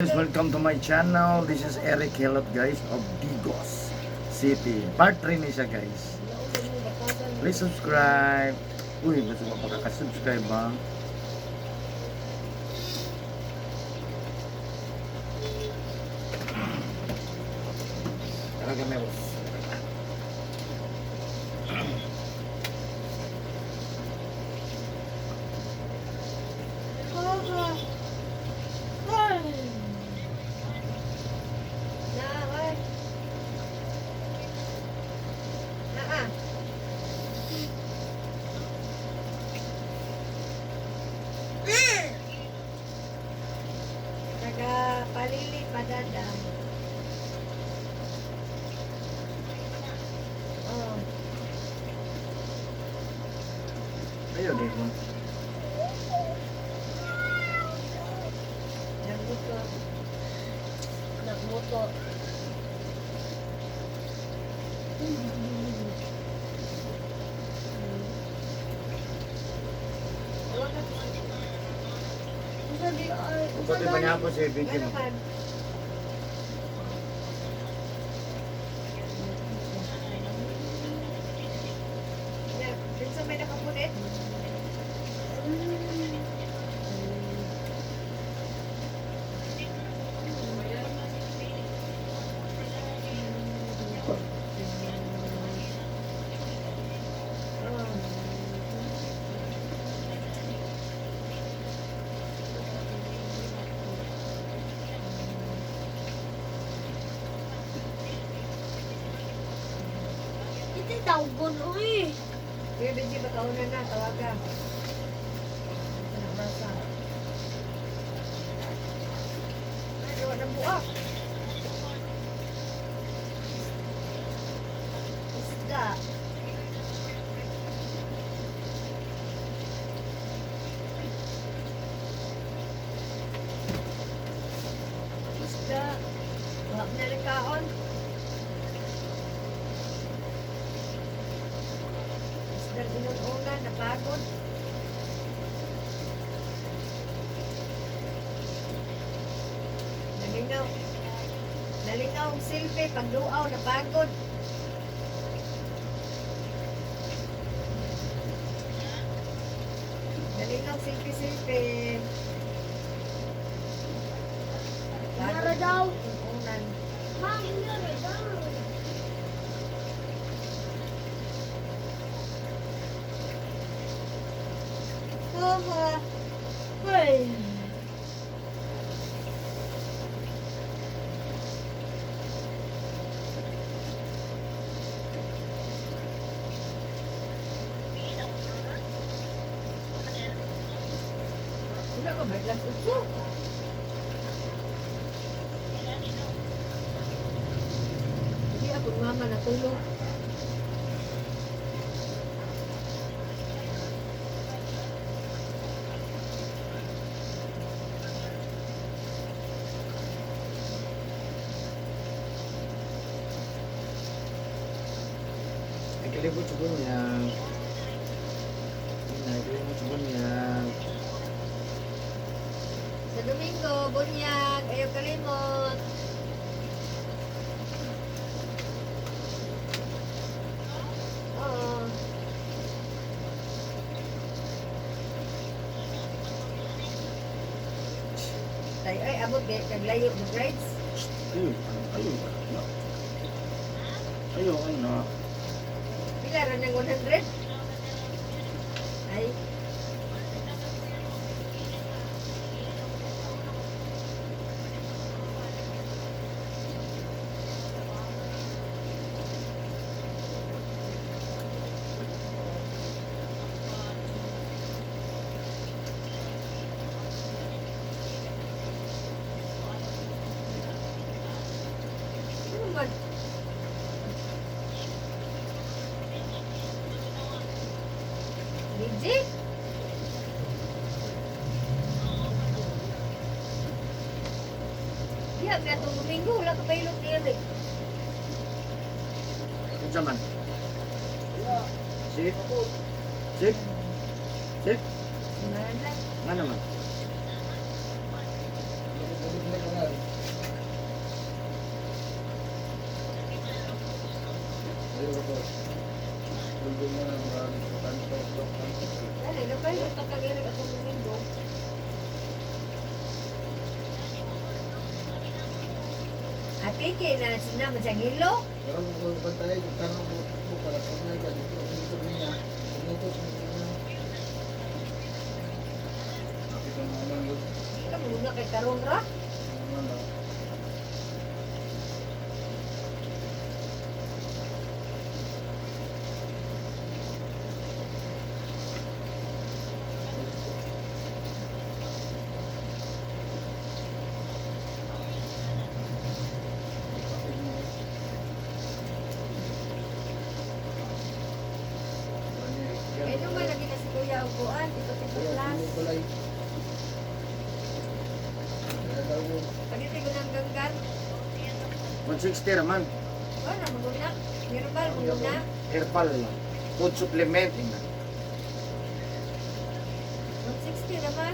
Guys, welcome to my channel. This is Eric Hilot guys of Digos City. Part 3 ni siya guys. Please subscribe. Uy, gusto mo pagkakasubscribe ba? Talaga meron. Palili padada. Oh. Ayo deh, Bang. Nagmuto. Pati ba niya po si Vicky mo? Sa may nakapunit? Ito tawgon, uy. Kuya Benji, bakauna na, tawaga. Anak basa. Ay, gawa ng buak. Isda. Isda. Wag na rin kaon. Isda inununan, napagod. Nalingaw. Nalingaw ang silpi, pagluaw, napagod. Nalingaw, silpi-silpi. Nara daw. Inunan. Ma'am, nara daw. Haha. Uy. Wala ka ba? Glass uso. Hindi ako mama natulog. Ikilibot sa niya. Ikilibot sa niya. Sa Domingo, bunyag, ayaw kalimot. Oo. Tayo ay abot kay kaglayo ng rides. Ayo, ayo. Ayo, ano? Pila ra ng 100? Ay. Ano man? Legit? Diya, kaya itong Domingo, wala ka pailog ni Eric. Ano man? Sip? Sip? Sip? Mana? Nga naman. Dali, napay ito kagirag atong mundo. Ate, kaya na sinama sa ngilo? Ikaw muna kay Karon ra? Kaya naman lagi na si Kuya Uguan, ito si Class. Pagiti ko ng ganggan. 160 naman. Wala, maguna. Herbal, maguna. Herbal lang. Food supplement. Ina. 160 naman.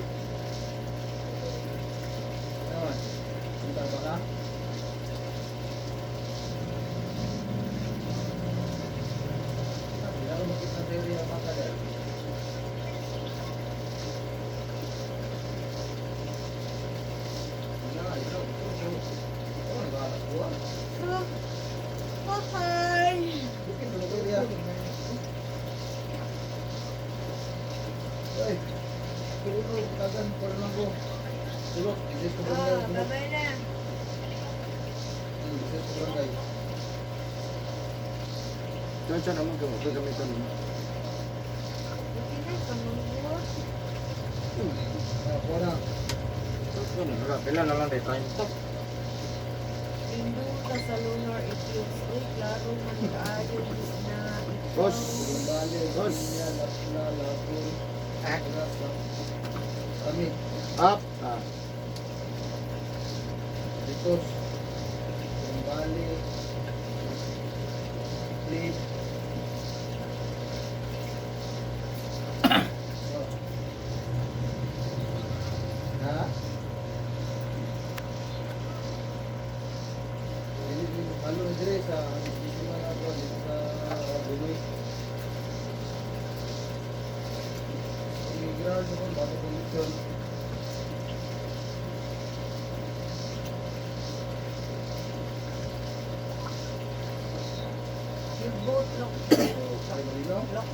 Oh, babay na. Diyan naman ka. Gagamitan mo. Okay na, pamanggo. Kailan na lang tayo time. Induta sa lunar eclipse. Uy, klaro man kaayo na ito. Boss. Boss. Up. Ah. Yung boat lock. Lock.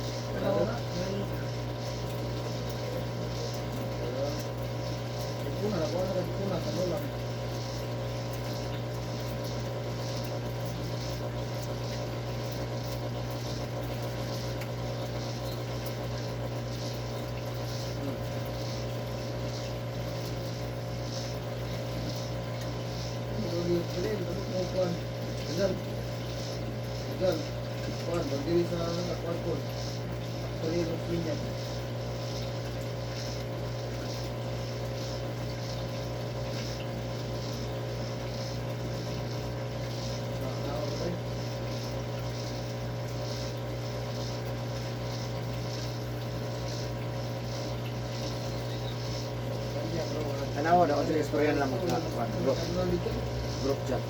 Berdiri sa kuarkon. Berdiri sa linya. Tanaw daw sa istorya lang magkakapan. Group chat.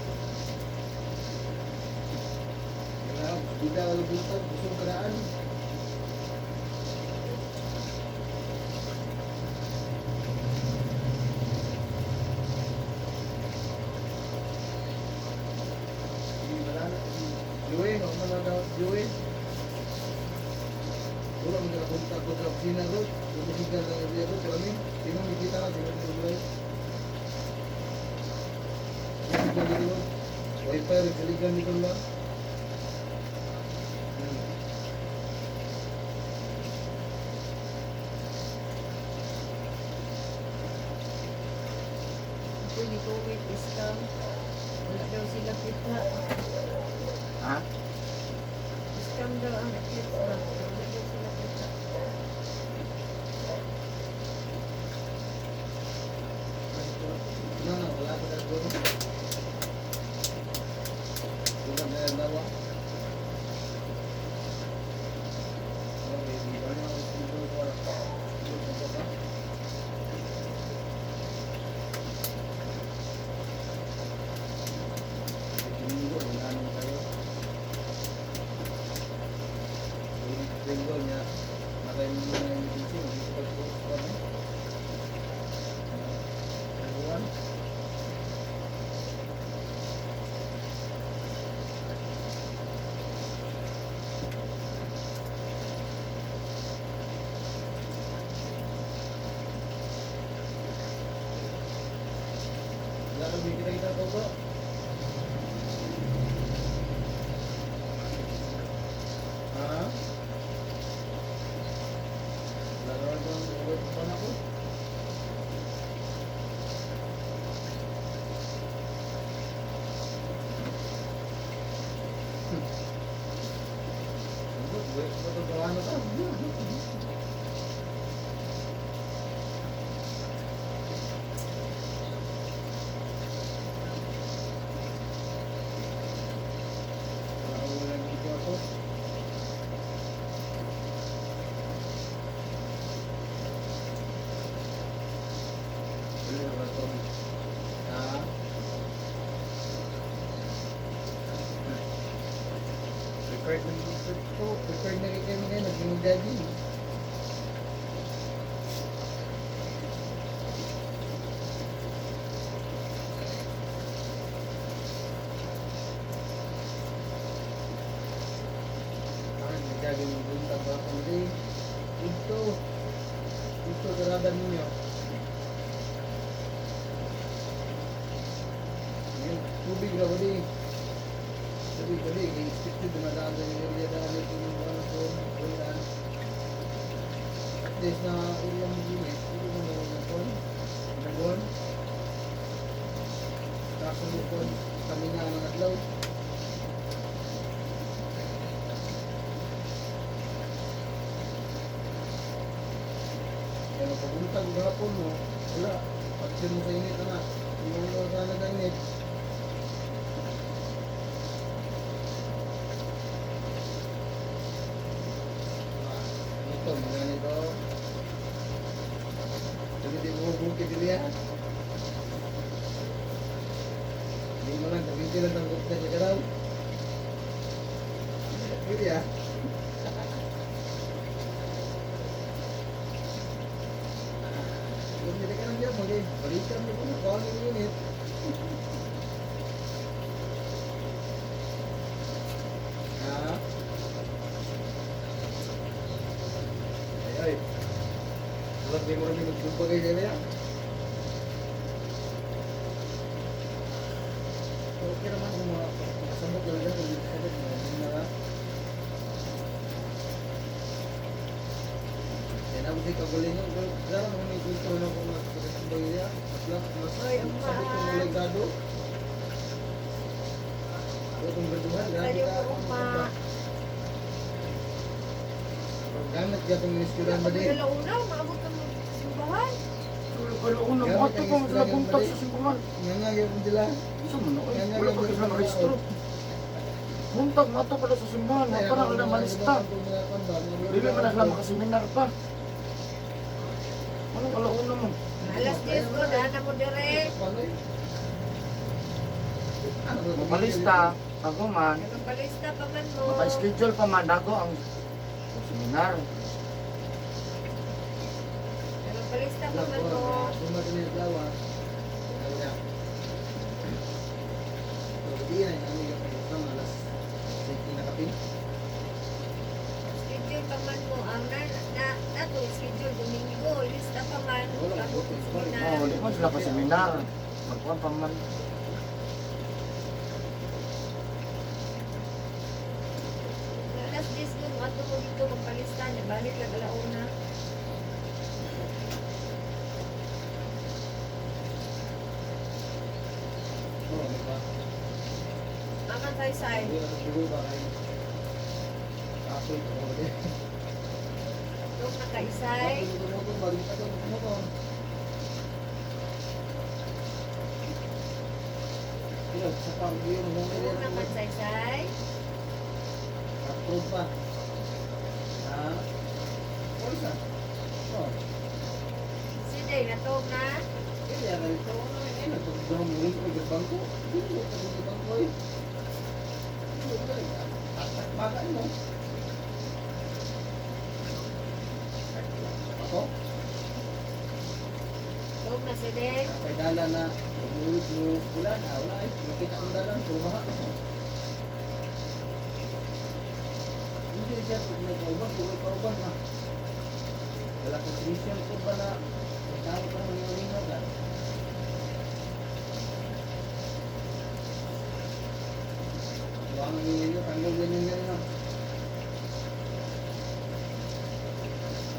Tidak kalau kita busuk keraan. Di mana? Joey, mana ada Joey? Orang mengira kontak kontak sini tu, kemudian dengan dia tu kami, sini kita lah sini Joey. Kita jadi tu, wifi kelikan di keluar. Pwede ko wait is wala daw sila kita. Ha? Scam daw ang eclipse ba? Wala daw sila kita. No, wala pa daw doon. Wala na dawa. Okay, di ba na dito para dito pa. Minggu wala naman tayo. Ano, may kita-kita ko bro. Ha? Lalawan ko ang ulit pa na ko. Ano ka? Walang ito ako. Ano ba ito? Ha? Prepared na ito. Prepared na rin kami ngayon. Naging daddy. Nagagawin yung buntag ba ako din. Ito. Ito, taradan ninyo. Ngayon, tubig na wali. Tubig wali. Kaya expected dumadaan sa yung area daan ito yung ano ko. Bulan. At least na ilang ginit. Ito na mo na po. Nagon. Kaso mo po. Kami nga ang adlaw. Kaya pabuntag gahapon mo, wala. Pagsin mo sa init na. Hindi mo sana na init. Ito, mga nito. Hindi mo bukit dili ha. Hindi mo lang, kabinti lang ang bukit na karaw. Hindi ha. Bumili ka lang dyan, balikan mo kung bawal yung unit. Ha? Ay, ay. Dapat di mo rin magjumpa kayo dyan ya. Okay naman kung makasambot lang dyan, kung sabot mo, hindi na. Yan ako di kaguling yung garang mo may gusto na kung makasambay niya. Mas Ay, ang sabot mahal. yung legado. Kung graduhan, grabe Ayaw ka. ko ma. Gamit ka itong ministuran ba din? Pagkalauna, maabot ka mo simbahan. Kalauna, Gamit mato ang ko sila Instagram buntag ba sa simbahan. Nga nga yung sila. Isa man ako, wala pa sila rehistro. Buntag, mato pala sa simbahan, parang wala malista. Dili man na sila makaseminar pa. Anong alauna mo? Alas 10 ko, daan na mo direct. Mapalista, ako man. Nagpalista pa man mo. Maka-schedule pa man ako ang seminar. Nagpalista pa man mo. Schedule pa man mo. Ang nato, schedule Domingo. Lista pa man. Kabot mo seminar. Oh, di man sila pa seminar. Magkuhan pa man. Alas 10 ko, ato mo dito magpalista. Balik lang alauna. Aman tayo sa'yo. Huwag nakaisay. Huwag naman saysay. Approve pa. Ha? Pulsa. Oh. Sige, natog na. Kaya na ito. Ay, nagpagdahong mo rin sa bangko. Hindi mo sa bangko eh. Tatakbakan mo. Ako? Tog na sige. May dala na. Umulit mo ulan. Wala eh. Makita ang dalan. Tumaha. Hindi siya kung may kauban. Kung may kauban na. Wala kong sinisyon ko ba na may tao pa ng mga lingwagan. Baka nangyayari yun, tanggal ganyan yan na.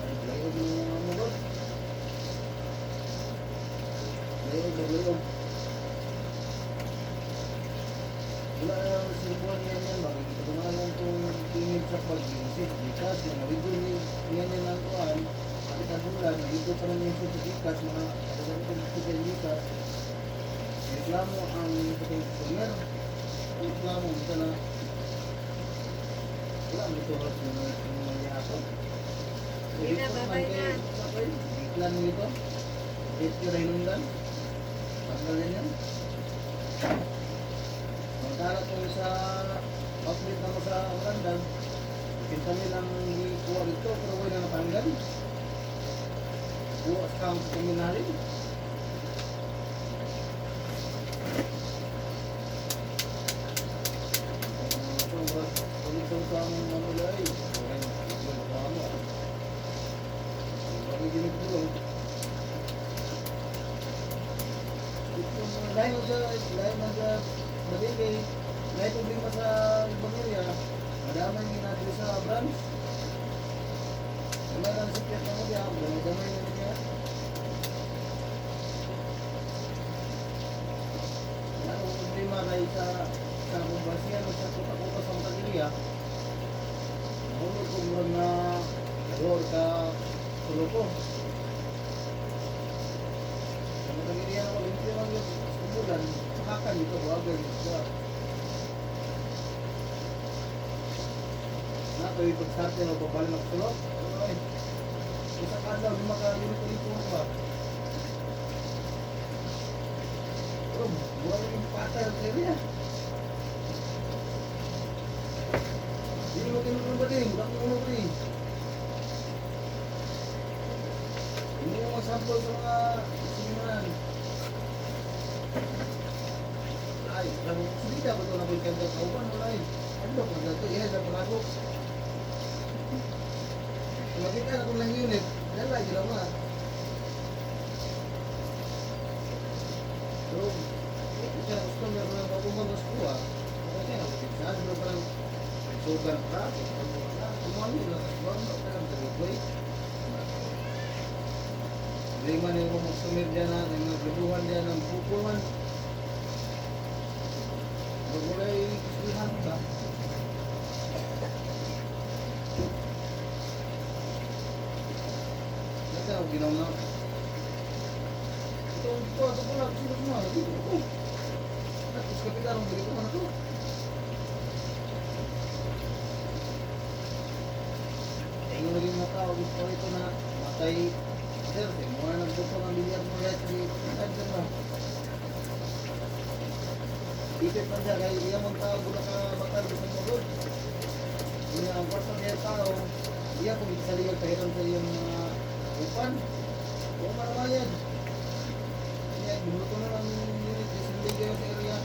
Ay, layog ng mga mabot. Layog. Wala na lang sinubuhan niyan yan, makikita ko na lang itong tingin sa pag-iisip. Bikas, yung marigon niyan yan ang kuhan. Kapit ang bulan, dito pa rin yung certificate, mga katagal ko dito sa bikas. Reklamo ang puting customer. Ang reklamo, bisa na wala ang iturat yung mangyayakot. Hindi na, babay na. Iklan mo ito. Dito yung rainundan. Tanggalin yan. Magkalat mo sa outlet na mo sa Orlando. Pinta nilang ikuha dito, pero huwag na natanggal. Bukas ka ang kuminarin. Ulit sa among manulay. Bakit ginigulong? Lain mo sa Badingay, lain problema sa ibang area, madamay nga natin sa branch. Damay lang sa piyat na mo diya, damay na niya. Ano problema dahil sa kumbasiyan o sa kuta-kuta sa mga area, nahulog ko murag na door ka tulo ko. Sa mga area na limpyo lang yung kumbulan, makakan dito, wagal dito. Natuloy pag-start yan o babali ng sulok. Ay, isang adlaw, di makalimit-lipo pa. Pero, buwan yung patay ang area. Hindi mo tinulong ba din? Bakit mo ba din? Hindi mo masample sa mga sinimulan. Ay, hindi dapat ko na po yung kauban mo lang. Ano ko na ito? Iyan na pala ko. Makita na kung lang unit, yan lang yun naman. Pero, ito siya na gusto niya na mabumagas ko ah. Kasi na, saan mo parang sugar crack, kumano lang, wag mo ka lang daligoy. Lima na yung magsumir dyan na, yung naglubuhan dyan ng pupuan. Magulay kusulihan ka. Nasa ako ginaw na. Ito po lang, sunod mo. Dito ko. Tapos kapitan ang dito na ito. Yung naging mga tao, gusto ko ito na matay. Sir, muna nagbuto ng bilyar mo yan. Hindi na. Ipit man siya, kaya iya mong tao gula ka bakal sa mga Yung ang kwarta niya tao, iya kung isaliyag kahiran sa iyong mga upan. O maramayan. Kaya bumuto na lang yung unit, isaliyag kayo sa area.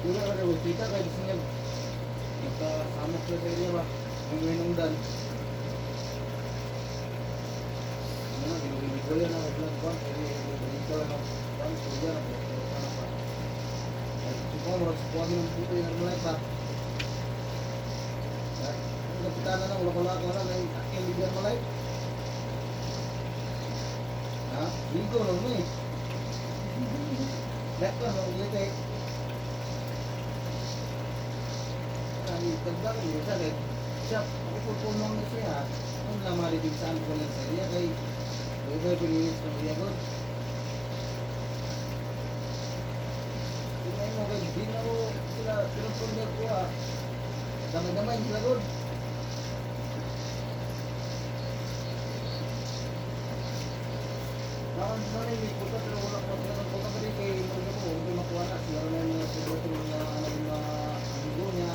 Yung nga rin, kita kayo gusto niya. Magkasamok na sa area ba? Yung minungdan. Ano na, ginugin-igulan na mag-vlog ba? Ginugin-igulan na mag-vlog. Kung mo, subuhan ng puto yung nagmulay pa. Ang kapitan na lang, wala-wala na yung aking bigyan malay. Ha? Ligo lang mo eh. Lektor, ang litek. Tagdag niya siya, like, siya, pagpupulmong na siya, kung na maribig saan ko lang sa iya, kay, iba pinilis ng iya ko. Tingnan mo, kay, di na ko sila, pinupulmong ko ah, damay-damay sila ko. Bakit na rin, may puta, pero wala ko sila ng puta pa rin, kay, hindi makuha na, sila rin na yung siguro na, mga amigo niya.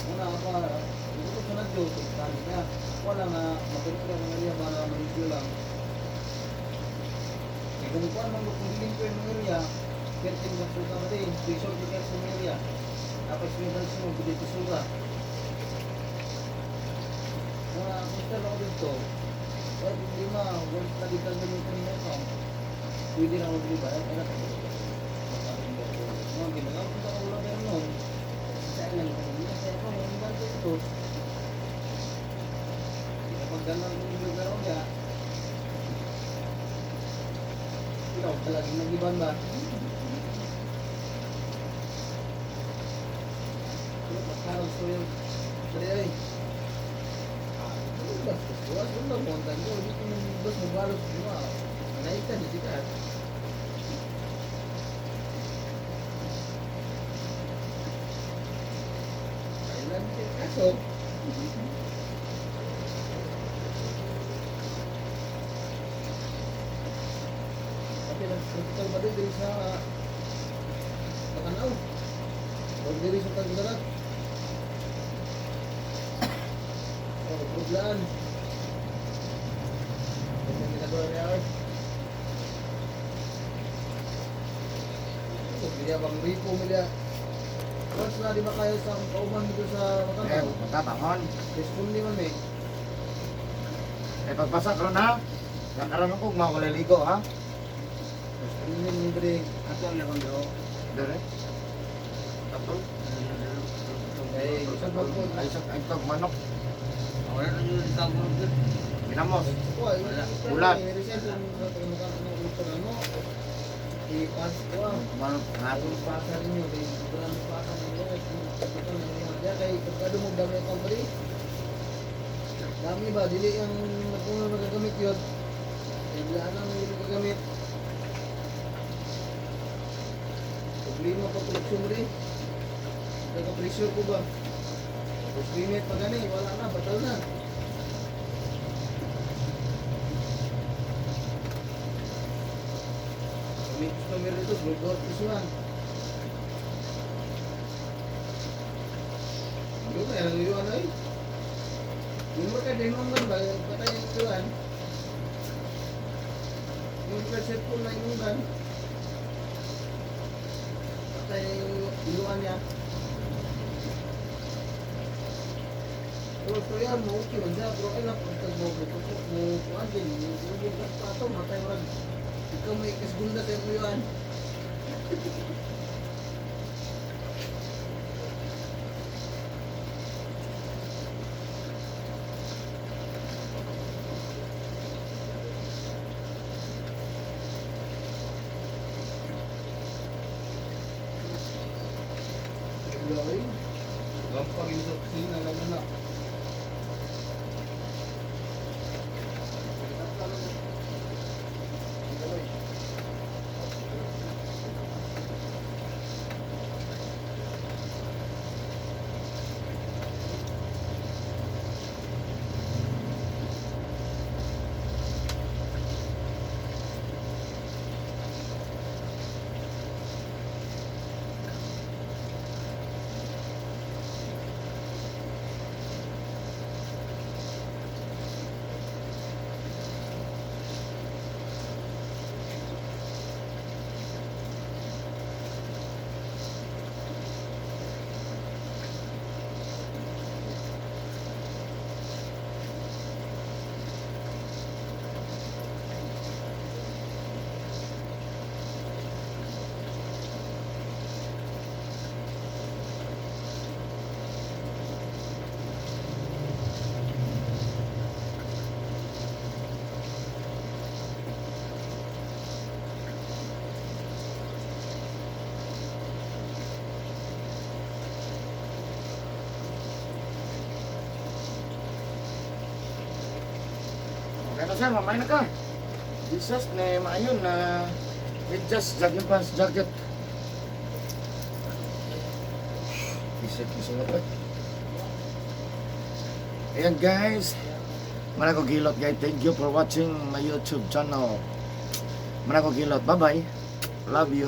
Una ako, hindi ko sa nag-joke, sabi niya, wala nga, matuloy ka mga area para mag-review lang. Eh, kung kuhan mo, kung hiling ko yung mga area, perting magsulta mo din, resort ka sa mga area. Tapos yung dalis mo, pwede ko sulta. Mga kuster ako dito, wala hindi ma, wala na dito ang ganyan kanina ko. Pwede na ako dito ba? Ay, anak ko. Mga ginagawa ko sa ulo pero noon. Kaya lang, hindi na kaya ko, ang banto ito. Kapag ganang lugar ako niya, ikaw talagang nag-iban ba? Pero pagkarag ko yung dali ay. Bastos ko, as kung nagpuntan ko, hindi ko nang bas magbalos ko nga. Manaikan, hindi ka. Kailan din kaso. Tapi nagpuntan ba din sa Makanaw? Huwag diri sa Tagdarat. Perublaan. Kasi ginagawa niya ay. Hindi bang ripo mo niya. Once na di ba kayo sa kauman dito sa Makanaw? Magkabangon. Responde man eh. Pagpasak ron ha. Nakaroon ko, makulaligo ha. Responde mo diri. Ato ang lakang daw. Dire. Tapos, Eh, isang pagpun. Ay, ay, manok. wala na yung isang mga good. Pinamos. Wala. Ulat. Resent yung sa pagmukha ng utang ano. I-pass ko ah. Manok. Atong pasa ninyo, kay sobrang pasa ninyo, ito na yung mga kay pagkado mo dami ang company. Dami ba, dili ang kung magagamit yun. Eh, wala na may magagamit. Problema pa production mo rin. Nagka-pressure ko ba? Tapos limit pa gani, wala na, batal na. May customer ito, blood isuan. Ano ka, ano yung ano eh? Yung mga ka-demon man ba, patay yung isuan. Yung ka-cellphone na inunan. Patay yung iluan niya. Pero ito yan, okay man siya, pero ay napagtag mo, kuhaan din, yung pato, matay mo rin. Ikaw may kasgunda sa iyo yan. Loy, gampang yung doksin na lang na. Kaya sir, mamay na ka. Jesus, na maayon na with just jogging pants, jacket. Isip na pa. Ayan guys. Manako gilot guys. Thank you for watching my YouTube channel. Manako gilot. Bye bye. Love you.